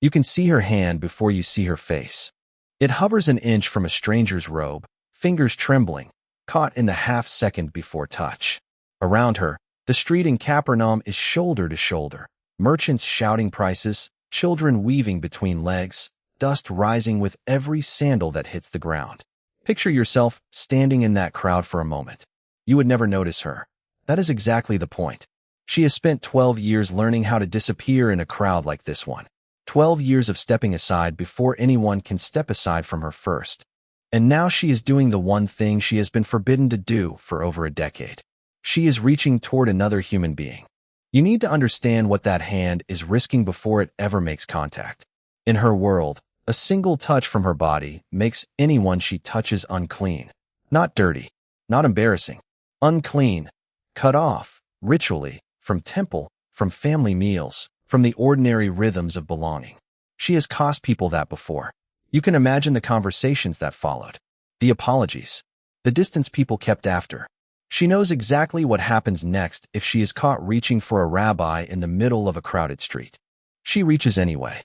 You can see her hand before you see her face. It hovers an inch from a stranger's robe, fingers trembling, caught in the half-second before touch. Around her, the street in Capernaum is shoulder to shoulder, merchants shouting prices, children weaving between legs, dust rising with every sandal that hits the ground. Picture yourself standing in that crowd for a moment. You would never notice her. That is exactly the point. She has spent 12 years learning how to disappear in a crowd like this one. 12 years of stepping aside before anyone can step aside from her first. And now she is doing the one thing she has been forbidden to do for over a decade. She is reaching toward another human being. You need to understand what that hand is risking before it ever makes contact. In her world, a single touch from her body makes anyone she touches unclean. Not dirty, not embarrassing. Unclean, cut off, ritually, from temple, from family meals, from the ordinary rhythms of belonging. She has cost people that before. You can imagine the conversations that followed, the apologies, the distance people kept after. She knows exactly what happens next if she is caught reaching for a rabbi in the middle of a crowded street. She reaches anyway.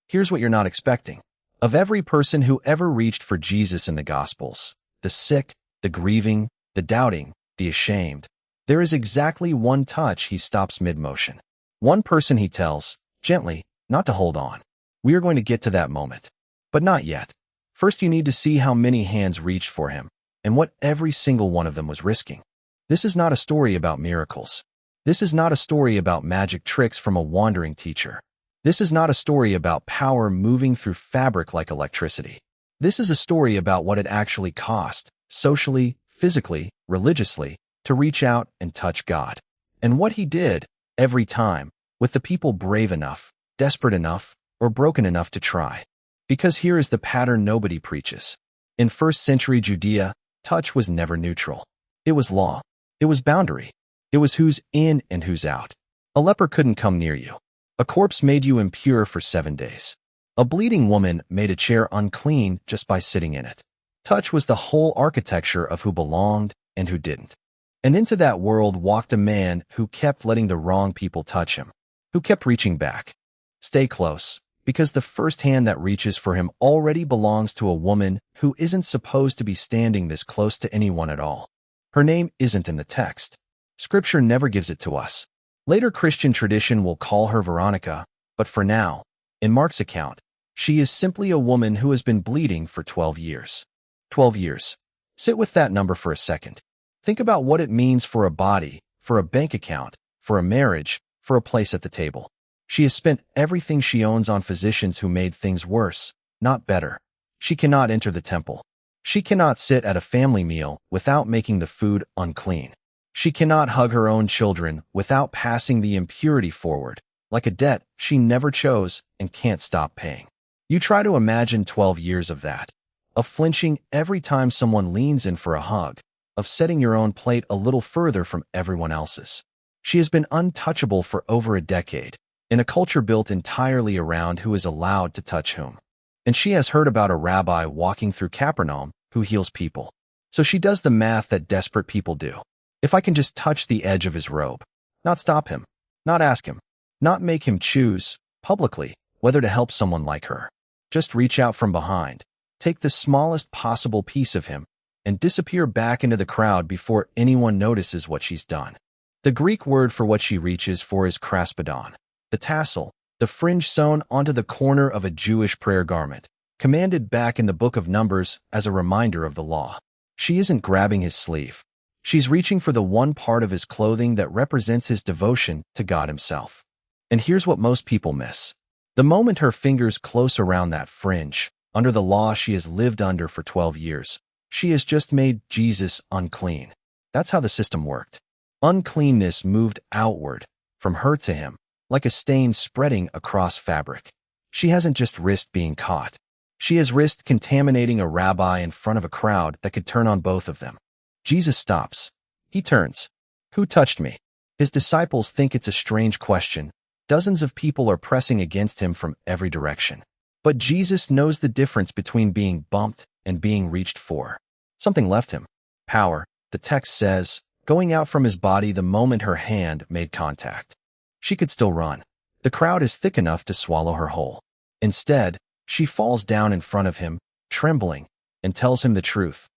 Here's what you're not expecting. Of every person who ever reached for Jesus in the Gospels, the sick, the grieving, the doubting, the ashamed, there is exactly one touch he stops mid-motion. One person he tells, gently, not to hold on. We are going to get to that moment. But not yet. First you need to see how many hands reached for him, and what every single one of them was risking. This is not a story about miracles. This is not a story about magic tricks from a wandering teacher. This is not a story about power moving through fabric like electricity. This is a story about what it actually cost, socially, physically, religiously, to reach out and touch God. And what he did, every time, with the people brave enough, desperate enough, or broken enough to try. Because here is the pattern nobody preaches. In first-century Judea, touch was never neutral. It was law. It was boundary. It was who's in and who's out. A leper couldn't come near you. A corpse made you impure for 7 days. A bleeding woman made a chair unclean just by sitting in it. Touch was the whole architecture of who belonged and who didn't. And into that world walked a man who kept letting the wrong people touch him, who kept reaching back. Stay close, because the first hand that reaches for him already belongs to a woman who isn't supposed to be standing this close to anyone at all. Her name isn't in the text. Scripture never gives it to us. Later Christian tradition will call her Veronica, but for now, in Mark's account, she is simply a woman who has been bleeding for 12 years. 12 years. Sit with that number for a second. Think about what it means for a body, for a bank account, for a marriage, for a place at the table. She has spent everything she owns on physicians who made things worse, not better. She cannot enter the temple. She cannot sit at a family meal without making the food unclean. She cannot hug her own children without passing the impurity forward, like a debt she never chose and can't stop paying. You try to imagine 12 years of that, of flinching every time someone leans in for a hug, of setting your own plate a little further from everyone else's. She has been untouchable for over a decade, in a culture built entirely around who is allowed to touch whom. And she has heard about a rabbi walking through Capernaum who heals people. So she does the math that desperate people do. If I can just touch the edge of his robe, not stop him, not ask him, not make him choose, publicly, whether to help someone like her. Just reach out from behind, take the smallest possible piece of him, and disappear back into the crowd before anyone notices what she's done. The Greek word for what she reaches for is kraspedon, the tassel, the fringe sewn onto the corner of a Jewish prayer garment, commanded back in the book of Numbers as a reminder of the law. She isn't grabbing his sleeve. She's reaching for the one part of his clothing that represents his devotion to God himself. And here's what most people miss. The moment her fingers close around that fringe, under the law she has lived under for 12 years, she has just made Jesus unclean. That's how the system worked. Uncleanness moved outward, from her to him, like a stain spreading across fabric. She hasn't just risked being caught. She has risked contaminating a rabbi in front of a crowd that could turn on both of them. Jesus stops. He turns. Who touched me? His disciples think it's a strange question. Dozens of people are pressing against him from every direction. But Jesus knows the difference between being bumped and being reached for. Something left him. Power, the text says, going out from his body the moment her hand made contact. She could still run. The crowd is thick enough to swallow her whole. Instead, she falls down in front of him, trembling, and tells him the truth.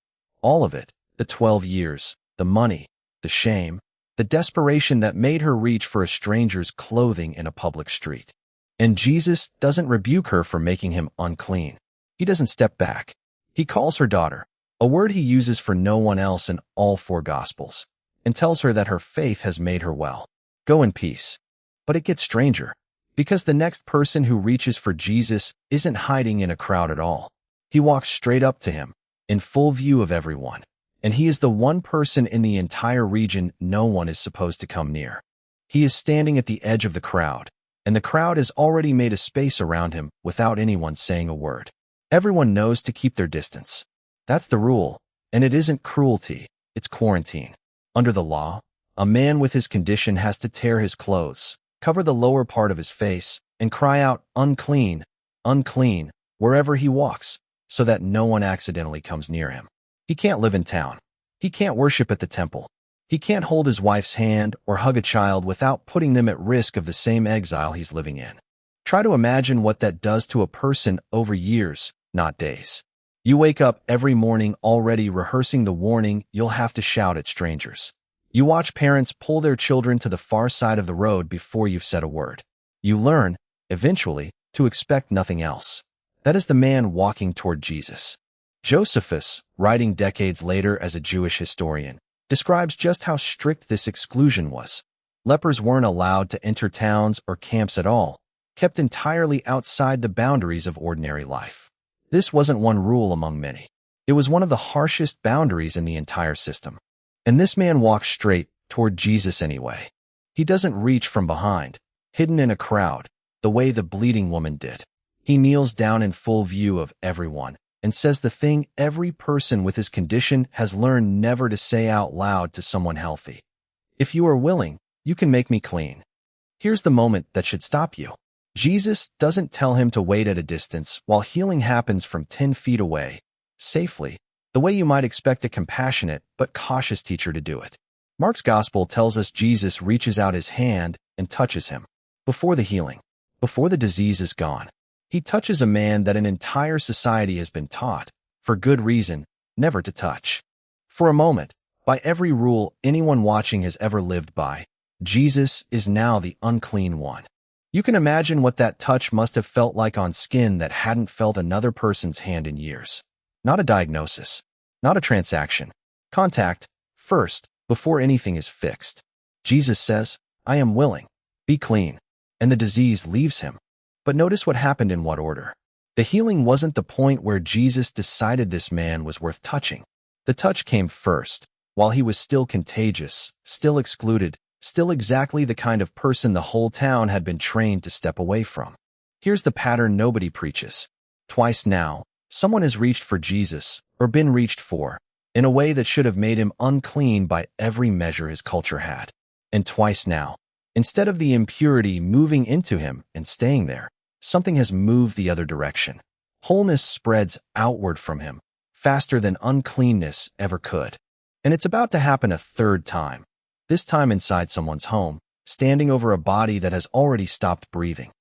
All of it, the 12 years, the money, the shame, the desperation that made her reach for a stranger's clothing in a public street. And Jesus doesn't rebuke her for making him unclean. He doesn't step back. He calls her daughter, a word he uses for no one else in all 4 Gospels, and tells her that her faith has made her well. Go in peace. But it gets stranger, because the next person who reaches for Jesus isn't hiding in a crowd at all. He walks straight up to him, in full view of everyone, and he is the one person in the entire region no one is supposed to come near. He is standing at the edge of the crowd, and the crowd has already made a space around him without anyone saying a word. Everyone knows to keep their distance. That's the rule, and it isn't cruelty, it's quarantine. Under the law, a man with his condition has to tear his clothes, cover the lower part of his face, and cry out, "Unclean, unclean," wherever he walks, so that no one accidentally comes near him. He can't live in town. He can't worship at the temple. He can't hold his wife's hand or hug a child without putting them at risk of the same exile he's living in. Try to imagine what that does to a person over years, not days. You wake up every morning already rehearsing the warning you'll have to shout at strangers. You watch parents pull their children to the far side of the road before you've said a word. You learn, eventually, to expect nothing else. That is the man walking toward Jesus. Josephus, writing decades later as a Jewish historian, describes just how strict this exclusion was. Lepers weren't allowed to enter towns or camps at all, kept entirely outside the boundaries of ordinary life. This wasn't one rule among many. It was one of the harshest boundaries in the entire system. And this man walks straight toward Jesus anyway. He doesn't reach from behind, hidden in a crowd, the way the bleeding woman did. He kneels down in full view of everyone and says the thing every person with his condition has learned never to say out loud to someone healthy. If you are willing, you can make me clean. Here's the moment that should stop you. Jesus doesn't tell him to wait at a distance while healing happens from 10 feet away, safely, the way you might expect a compassionate but cautious teacher to do it. Mark's gospel tells us Jesus reaches out his hand and touches him. Before the healing, before the disease is gone, he touches a man that an entire society has been taught, for good reason, never to touch. For a moment, by every rule anyone watching has ever lived by, Jesus is now the unclean one. You can imagine what that touch must have felt like on skin that hadn't felt another person's hand in years. Not a diagnosis, not a transaction. Contact, first, before anything is fixed. Jesus says, "I am willing. Be clean." And the disease leaves him. But notice what happened in what order. The healing wasn't the point where Jesus decided this man was worth touching. The touch came first, while he was still contagious, still excluded, still exactly the kind of person the whole town had been trained to step away from. Here's the pattern nobody preaches. Twice now, someone has reached for Jesus, or been reached for, in a way that should have made him unclean by every measure his culture had. And twice now, instead of the impurity moving into him and staying there, something has moved the other direction. Wholeness spreads outward from him, faster than uncleanness ever could. And it's about to happen a third time, this time inside someone's home, standing over a body that has already stopped breathing.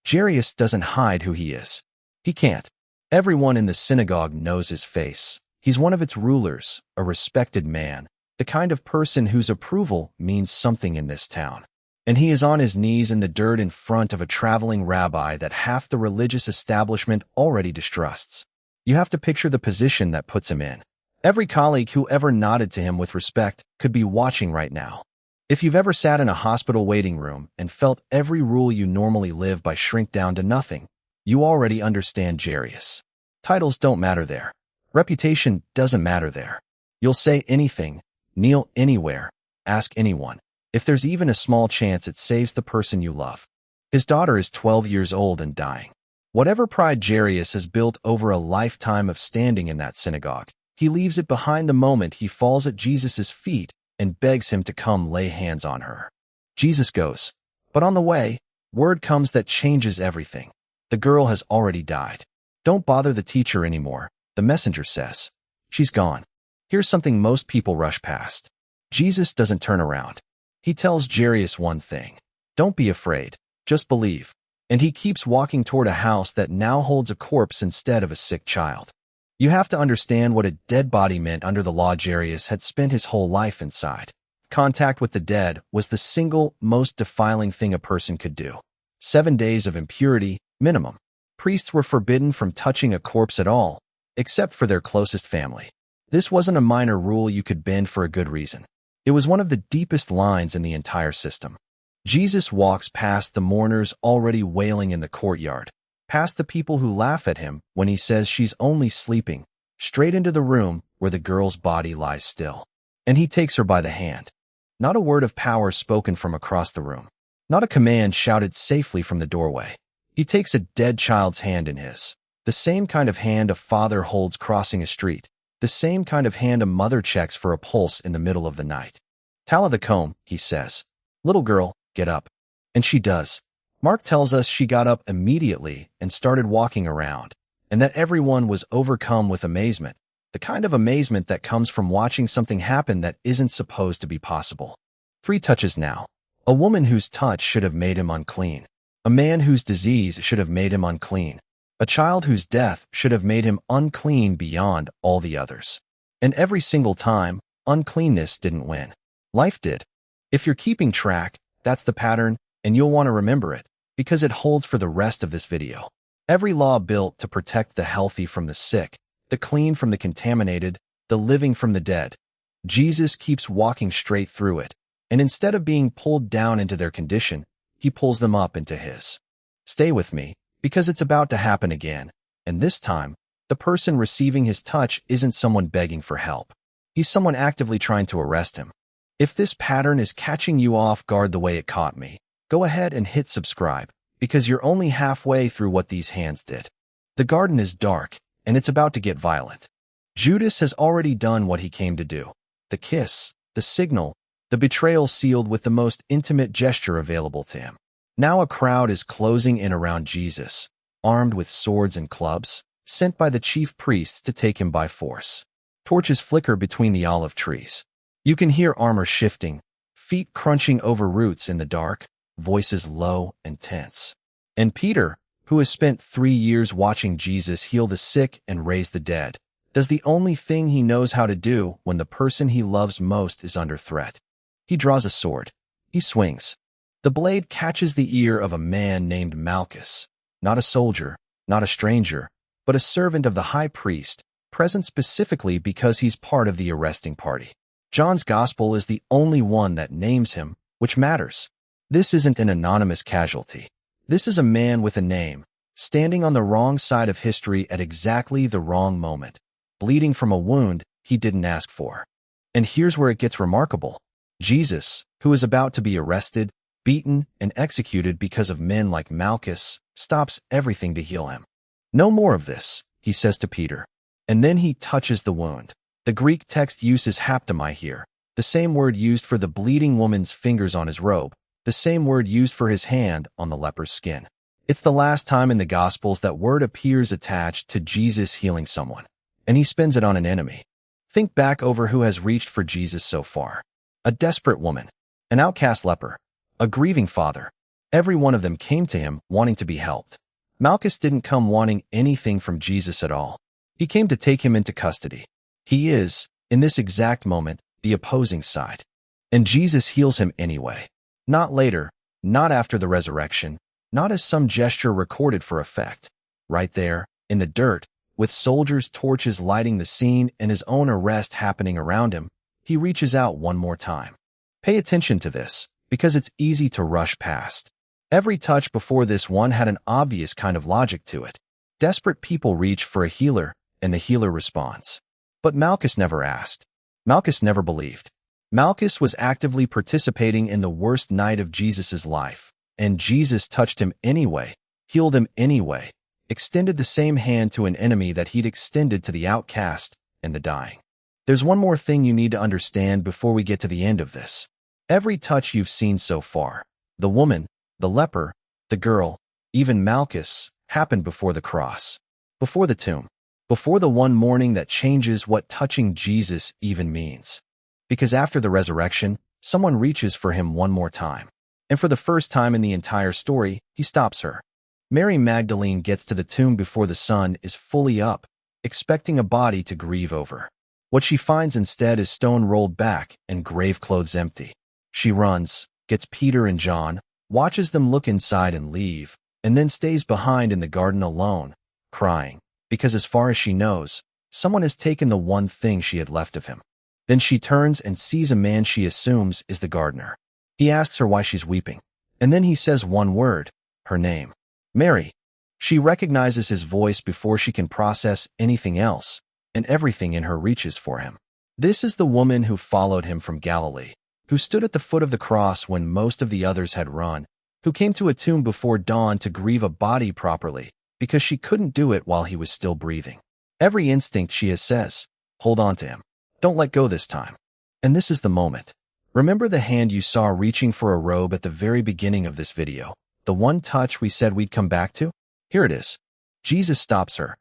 Jairus doesn't hide who he is. He can't. Everyone in the synagogue knows his face. He's one of its rulers, a respected man, the kind of person whose approval means something in this town. And he is on his knees in the dirt in front of a traveling rabbi that half the religious establishment already distrusts. You have to picture the position that puts him in. Every colleague who ever nodded to him with respect could be watching right now. If you've ever sat in a hospital waiting room and felt every rule you normally live by shrink down to nothing, you already understand Jairus. Titles don't matter there. Reputation doesn't matter there. You'll say anything, kneel anywhere, ask anyone, if there's even a small chance it saves the person you love. His daughter is 12 years old and dying. Whatever pride Jairus has built over a lifetime of standing in that synagogue, he leaves it behind the moment he falls at Jesus' feet and begs him to come lay hands on her. Jesus goes, but on the way, word comes that changes everything. The girl has already died. Don't bother the teacher anymore, the messenger says. She's gone. Here's something most people rush past. Jesus doesn't turn around. He tells Jairus one thing. Don't be afraid. Just believe. And he keeps walking toward a house that now holds a corpse instead of a sick child. You have to understand what a dead body meant under the law. Jairus had spent his whole life inside. Contact with the dead was the single most defiling thing a person could do. 7 days of impurity, minimum. Priests were forbidden from touching a corpse at all, except for their closest family. This wasn't a minor rule you could bend for a good reason. It was one of the deepest lines in the entire system. Jesus walks past the mourners already wailing in the courtyard, past the people who laugh at him when he says she's only sleeping, straight into the room where the girl's body lies still. And he takes her by the hand. Not a word of power spoken from across the room. Not a command shouted safely from the doorway. He takes a dead child's hand in his. The same kind of hand a father holds crossing a street. The same kind of hand a mother checks for a pulse in the middle of the night. Talitha Koum, he says. Little girl, get up. And she does. Mark tells us she got up immediately and started walking around, and that everyone was overcome with amazement, the kind of amazement that comes from watching something happen that isn't supposed to be possible. 3 touches now. A woman whose touch should have made him unclean. A man whose disease should have made him unclean. A child whose death should have made him unclean beyond all the others. And every single time, uncleanness didn't win. Life did. If you're keeping track, that's the pattern, and you'll want to remember it, because it holds for the rest of this video. Every law built to protect the healthy from the sick, the clean from the contaminated, the living from the dead. Jesus keeps walking straight through it, and instead of being pulled down into their condition, he pulls them up into his. Stay with me, because it's about to happen again, and this time, the person receiving his touch isn't someone begging for help. He's someone actively trying to arrest him. If this pattern is catching you off guard the way it caught me, go ahead and hit subscribe, because you're only halfway through what these hands did. The garden is dark, and it's about to get violent. Judas has already done what he came to do. The kiss, the signal, the betrayal sealed with the most intimate gesture available to him. Now a crowd is closing in around Jesus, armed with swords and clubs, sent by the chief priests to take him by force. Torches flicker between the olive trees. You can hear armor shifting, feet crunching over roots in the dark, voices low and tense. And Peter, who has spent 3 years watching Jesus heal the sick and raise the dead, does the only thing he knows how to do when the person he loves most is under threat. He draws a sword. He swings. The blade catches the ear of a man named Malchus, not a soldier, not a stranger, but a servant of the high priest, present specifically because he's part of the arresting party. John's gospel is the only one that names him, which matters. This isn't an anonymous casualty. This is a man with a name, standing on the wrong side of history at exactly the wrong moment, bleeding from a wound he didn't ask for. And here's where it gets remarkable. Jesus, who is about to be arrested, beaten, and executed because of men like Malchus, stops everything to heal him. No more of this, he says to Peter. And then he touches the wound. The Greek text uses haptomai here, the same word used for the bleeding woman's fingers on his robe, the same word used for his hand on the leper's skin. It's the last time in the Gospels that word appears attached to Jesus healing someone, and he spends it on an enemy. Think back over who has reached for Jesus so far. A desperate woman, an outcast leper, a grieving father. Every one of them came to him wanting to be helped. Malchus didn't come wanting anything from Jesus at all. He came to take him into custody. He is, in this exact moment, the opposing side. And Jesus heals him anyway. Not later, not after the resurrection, not as some gesture recorded for effect. Right there, in the dirt, with soldiers' torches lighting the scene and his own arrest happening around him, he reaches out one more time. Pay attention to this, because it's easy to rush past. Every touch before this one had an obvious kind of logic to it. Desperate people reach for a healer, and the healer responds. But Malchus never asked. Malchus never believed. Malchus was actively participating in the worst night of Jesus' life, and Jesus touched him anyway, healed him anyway, extended the same hand to an enemy that he'd extended to the outcast and the dying. There's one more thing you need to understand before we get to the end of this. Every touch you've seen so far, the woman, the leper, the girl, even Malchus, happened before the cross, before the tomb, before the one morning that changes what touching Jesus even means. Because after the resurrection, someone reaches for him one more time. And for the first time in the entire story, he stops her. Mary Magdalene gets to the tomb before the sun is fully up, expecting a body to grieve over. What she finds instead is stone rolled back and grave clothes empty. She runs, gets Peter and John, watches them look inside and leave, and then stays behind in the garden alone, crying, because as far as she knows, someone has taken the one thing she had left of him. Then she turns and sees a man she assumes is the gardener. He asks her why she's weeping, and then he says one word, her name, Mary. She recognizes his voice before she can process anything else, and everything in her reaches for him. This is the woman who followed him from Galilee, who stood at the foot of the cross when most of the others had run, who came to a tomb before dawn to grieve a body properly, because she couldn't do it while he was still breathing. Every instinct she has says, hold on to him. Don't let go this time. And this is the moment. Remember the hand you saw reaching for a robe at the very beginning of this video, the one touch we said we'd come back to? Here it is. Jesus stops her.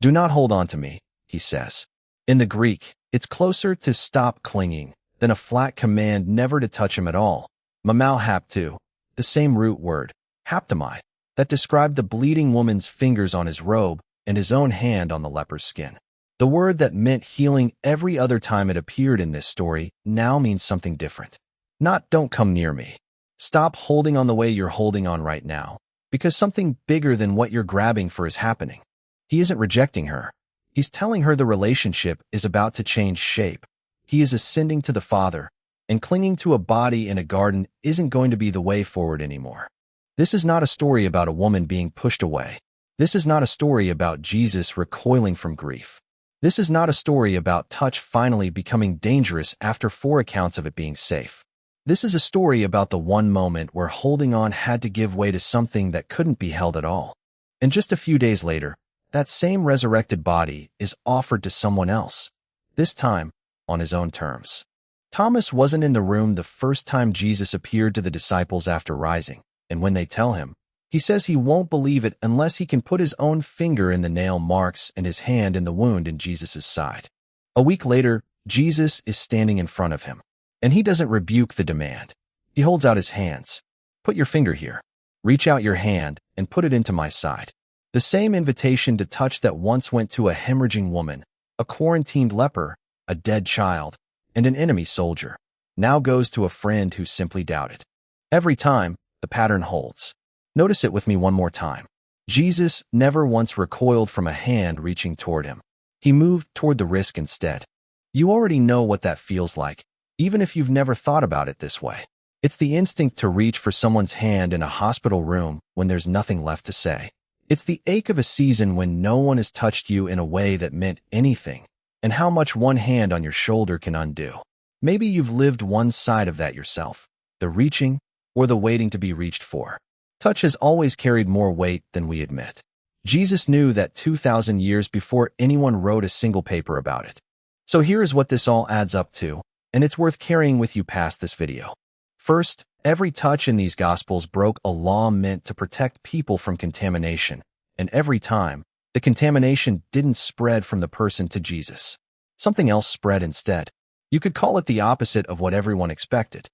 Do not hold on to me, he says. In the Greek, it's closer to stop clinging than a flat command never to touch him at all. Mamau haptu, the same root word, haptomai, that described the bleeding woman's fingers on his robe and his own hand on the leper's skin. The word that meant healing every other time it appeared in this story now means something different. Not don't come near me. Stop holding on the way you're holding on right now, because something bigger than what you're grabbing for is happening. He isn't rejecting her. He's telling her the relationship is about to change shape. He is ascending to the Father, and clinging to a body in a garden isn't going to be the way forward anymore. This is not a story about a woman being pushed away. This is not a story about Jesus recoiling from grief. This is not a story about touch finally becoming dangerous after 4 accounts of it being safe. This is a story about the one moment where holding on had to give way to something that couldn't be held at all. And just a few days later, that same resurrected body is offered to someone else, this time on his own terms. Thomas wasn't in the room the first time Jesus appeared to the disciples after rising, and when they tell him, he says he won't believe it unless he can put his own finger in the nail marks and his hand in the wound in Jesus' side. A week later, Jesus is standing in front of him, and he doesn't rebuke the demand. He holds out his hands. Put your finger here. Reach out your hand and put it into my side. The same invitation to touch that once went to a hemorrhaging woman, a quarantined leper, a dead child, and an enemy soldier, now goes to a friend who simply doubted. Every time, the pattern holds. Notice it with me one more time. Jesus never once recoiled from a hand reaching toward him. He moved toward the risk instead. You already know what that feels like, even if you've never thought about it this way. It's the instinct to reach for someone's hand in a hospital room when there's nothing left to say. It's the ache of a season when no one has touched you in a way that meant anything, and how much one hand on your shoulder can undo. Maybe you've lived one side of that yourself, the reaching or the waiting to be reached for. Touch has always carried more weight than we admit. Jesus knew that 2,000 years before anyone wrote a single paper about it. So here is what this all adds up to, and it's worth carrying with you past this video. First, every touch in these Gospels broke a law meant to protect people from contamination, and every time, the contamination didn't spread from the person to Jesus. Something else spread instead. You could call it the opposite of what everyone expected.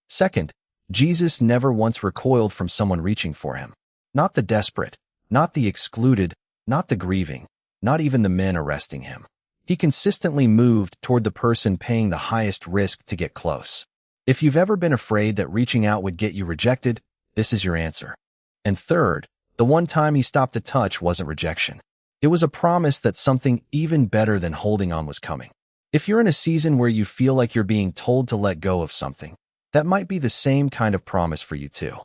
Second, Jesus never once recoiled from someone reaching for him. Not the desperate, not the excluded, not the grieving, not even the men arresting him. He consistently moved toward the person paying the highest risk to get close. If you've ever been afraid that reaching out would get you rejected, this is your answer. And third, the one time he stopped to touch wasn't rejection. It was a promise that something even better than holding on was coming. If you're in a season where you feel like you're being told to let go of something, that might be the same kind of promise for you too.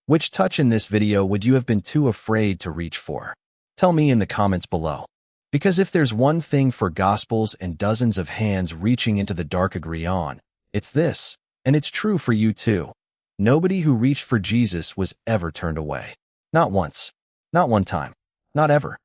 Which touch in this video would you have been too afraid to reach for? Tell me in the comments below. Because if there's one thing for Gospels and dozens of hands reaching into the dark agree on, it's this, and it's true for you too. Nobody who reached for Jesus was ever turned away. Not once. Not one time. Not ever.